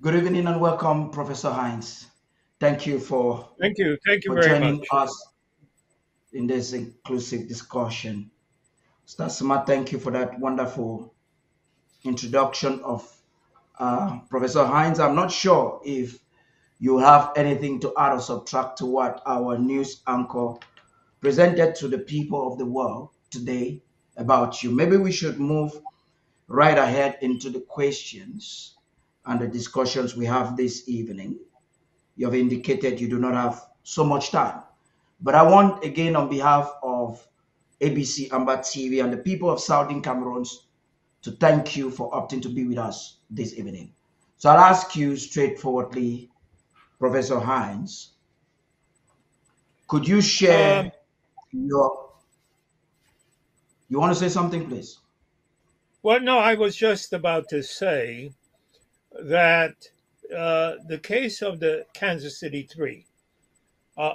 Good evening and welcome, Professor Hinds. Thank you Thank you. Thank you for very joining much. us in this inclusive discussion. Stasima, thank you for that wonderful introduction of Professor Hinds. I'm not sure if you have anything to add or subtract to what our news anchor presented to the people of the world today about you. Maybe we should move right ahead into the questions and the discussions we have this evening. You have indicated you do not have so much time. But I want, again, on behalf of ABC Amba TV and the people of Southern Cameroons, to thank you for opting to be with us this evening. So I'll ask you straightforwardly, Professor Hines, could you Um, share your, you want to say something, please? well, no, I was just about to say that the case of the Kansas City Three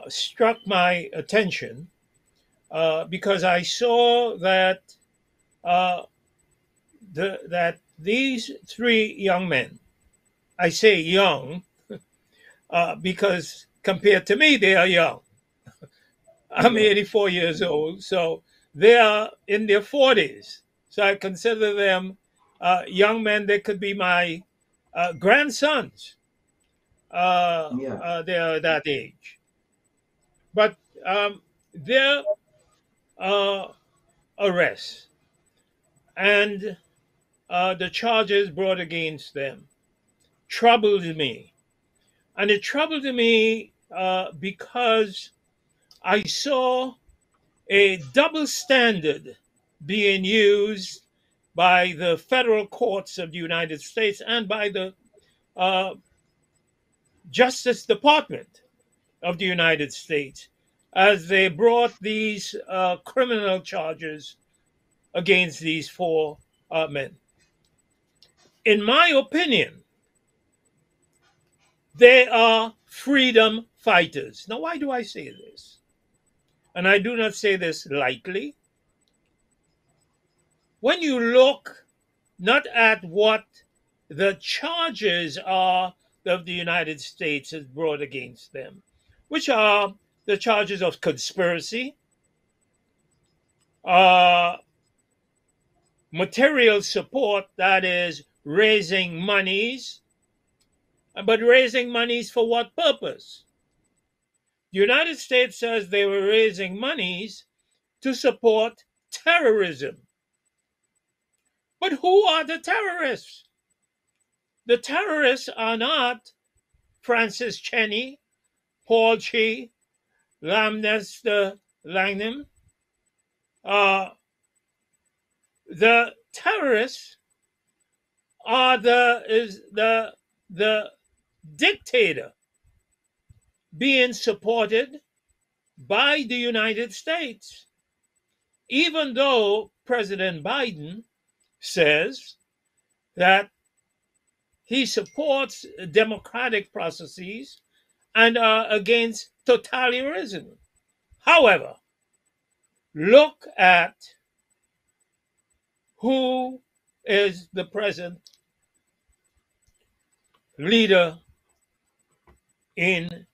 struck my attention because I saw that uh, that these three young men, I say young because compared to me, they are young. I'm Yeah. 84 years old, so they are in their 40s. So I consider them young men. They could be my grandsons. Yeah. They are that age. But their uh, arrest and the charges brought against them troubled me. And it troubled me because I saw a double standard being used by the federal courts of the United States and by the uh, Justice Department of the United States as they brought these criminal charges against these four men. In my opinion, they are freedom fighters. Now, why do I say this? And I do not say this lightly. When you look not at what the charges are that the United States has brought against them, which are the charges of conspiracy, uh, material support, that is, raising monies, but raising monies for what purpose? The United States says they were raising monies to support terrorism. But who are the terrorists? The terrorists are not Francis Cheney, Paul Chi, Lamnester Langham. Uh, the terrorists are the dictator being supported by the United States, even though President Biden says that he supports democratic processes and against totalitarianism. However, look at who is the present leader in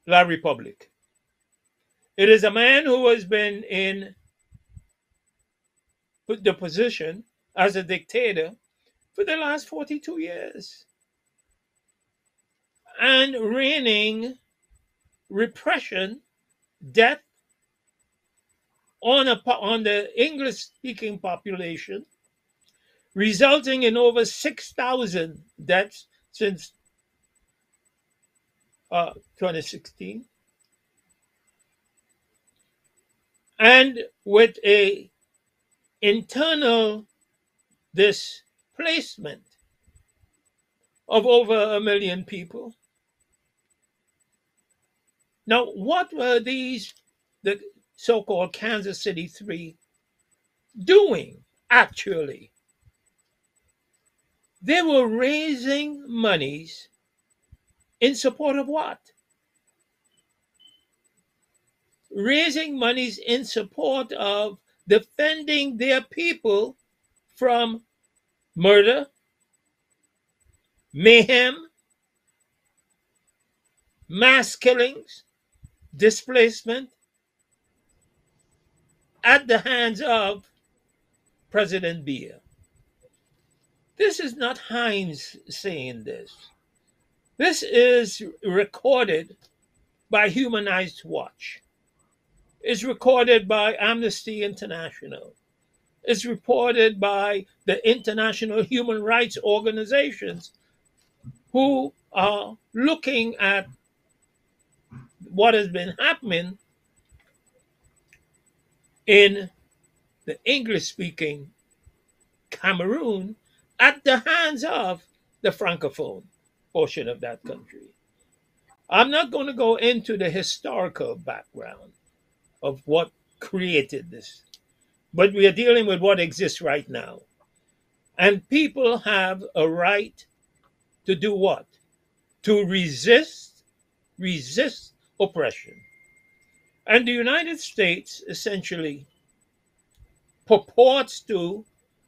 La Republic. It is a man who has been in the position as a dictator for the last 42 years and reigning repression, death on the English speaking population, resulting in over 6,000 deaths since 2016, and with a internal displacement of over 1 million people. Now, what were the so called Kansas City Three, doing actually? They were raising monies in support of what? Raising monies in support of defending their people from murder, mayhem, mass killings, displacement at the hands of President Biya. This is not Hinds saying this. This is recorded by Human Rights Watch. It's recorded by Amnesty International. It's reported by the international human rights organizations who are looking at what has been happening in the English speaking Cameroon at the hands of the Francophone portion of that country. I'm not going to go into the historical background of what created this, but we are dealing with what exists right now. And people have a right to do what? To resist oppression. And the United States essentially purports to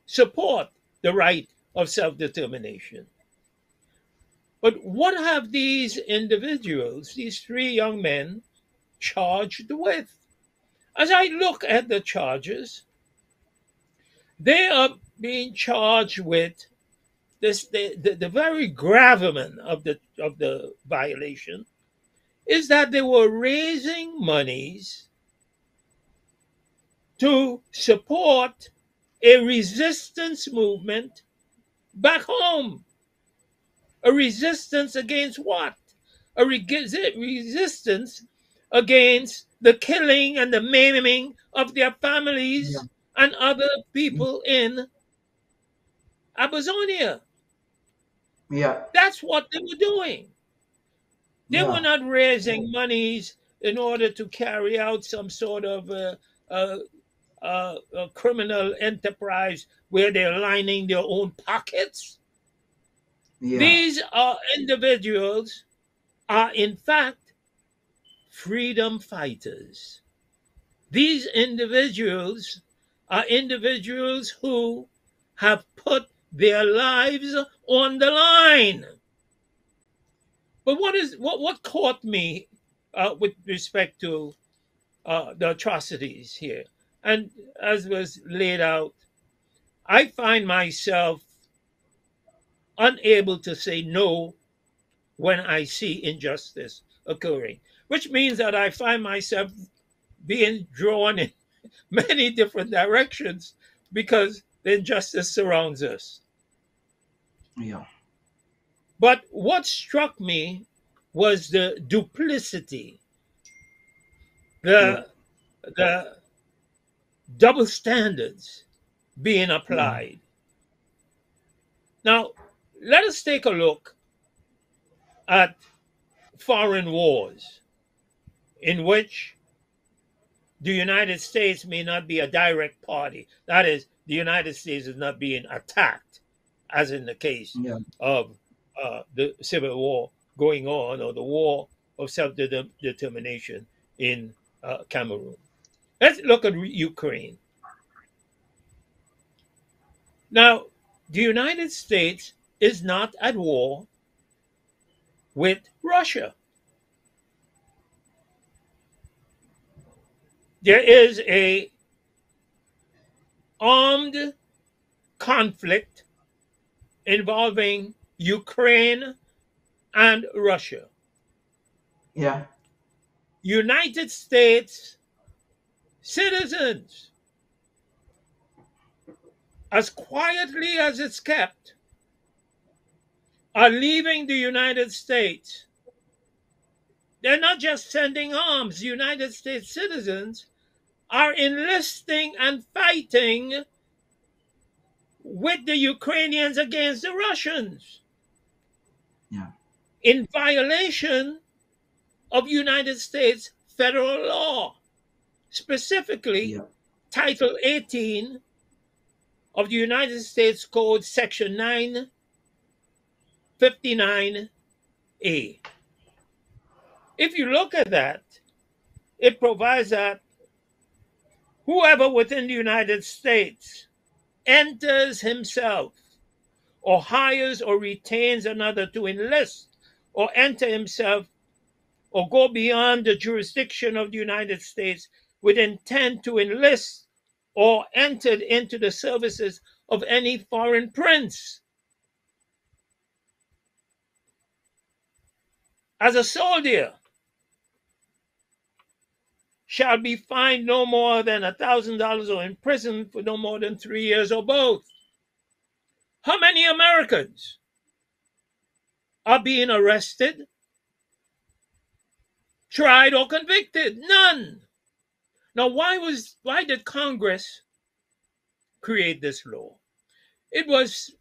support the right of self determination. But what have these individuals, these three young men, charged with? As I look at the charges, they are being charged with this the very gravamen of the violation is that they were raising monies to support a resistance movement back home. A resistance against what? Resistance against the killing and the maiming of their Yeah. families and other people in Amazonia. Yeah. That's what they were doing. They were Yeah. not raising monies in order to carry out some sort of a criminal enterprise where they're lining their own pockets. Yeah. These are individuals are in fact freedom fighters. These individuals are individuals who have put their lives on the line. But what caught me with respect to the atrocities here, and as was laid out, I find myself unable to say no when I see injustice occurring, which means that I find myself being drawn in many different directions because the injustice surrounds us. Yeah. But what struck me was the duplicity, Yeah. the the double standards being Yeah. applied. Now, let us take a look at foreign wars in which the United States may not be a direct party. That is, the United States is not being attacked, as in the case Yeah. of the Civil War going on or the War of Self Determination in Cameroon. Let's look at Ukraine. Now, the United States is not at war with Russia. There is a armed conflict involving Ukraine and Russia. Yeah. United States citizens, as quietly as it's kept, are leaving the United States. They're not just sending arms. United States citizens are enlisting and fighting with the Ukrainians against the Russians Yeah. in violation of United States federal law, specifically Yeah. Title 18 of the United States Code, Section 959A. If you look at that, it provides that whoever within the United States enters himself or hires or retains another to enlist or enter himself or go beyond the jurisdiction of the United States with intent to enlist or entered into the services of any foreign prince. As a soldier, shall be fined no more than $1,000 or imprisoned for no more than 3 years or both. How many Americans are being arrested, tried, or convicted? None. Now, why did Congress create this law? It was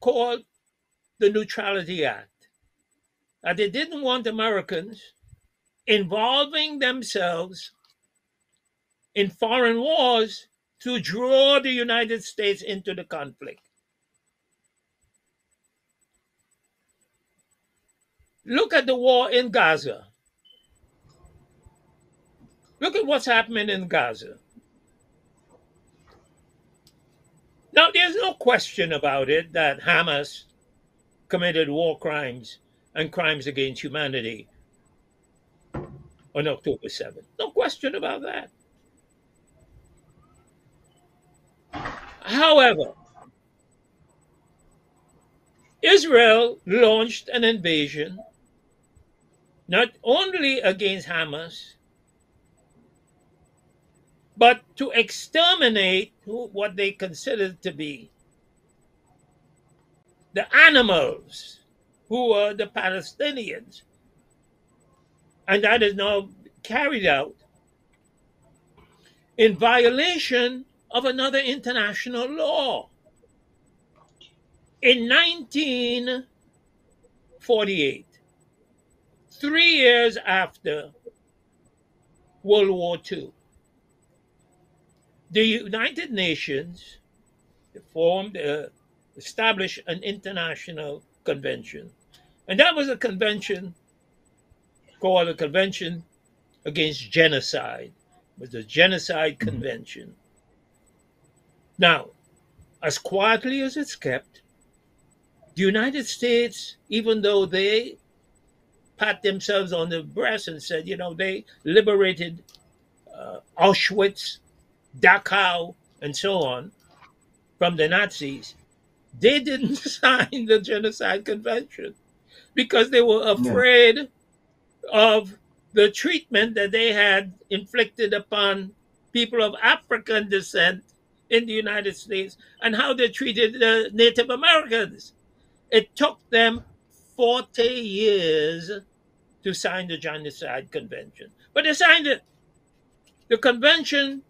called the Neutrality Act. And they didn't want Americans involving themselves in foreign wars to draw the United States into the conflict. Look at the war in Gaza. Look at what's happening in Gaza. Now, there's no question about it that Hamas committed war crimes and crimes against humanity on October 7th. No question about that. However, Israel launched an invasion not only against Hamas, but to exterminate what they considered to be the animals who were the Palestinians. And that is now carried out in violation of another international law. In 1948, 3 years after World War II, the United Nations established an international convention. And that was a convention called the Convention Against Genocide. It was the Genocide Convention. Now, as quietly as it's kept, the United States, even though they pat themselves on the breast and said, they liberated Auschwitz, Dachau, and so on from the Nazis, they didn't sign the Genocide Convention because they were Yeah. afraid of the treatment that they had inflicted upon people of African descent in the United States and how they treated the Native Americans. It took them 40 years to sign the Genocide Convention, but they signed it. The convention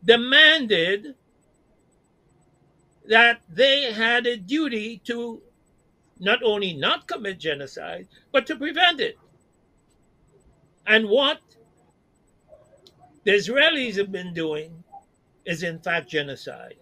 demanded that they had a duty to not only not commit genocide, but to prevent it. And what the Israelis have been doing is, in fact, genocide.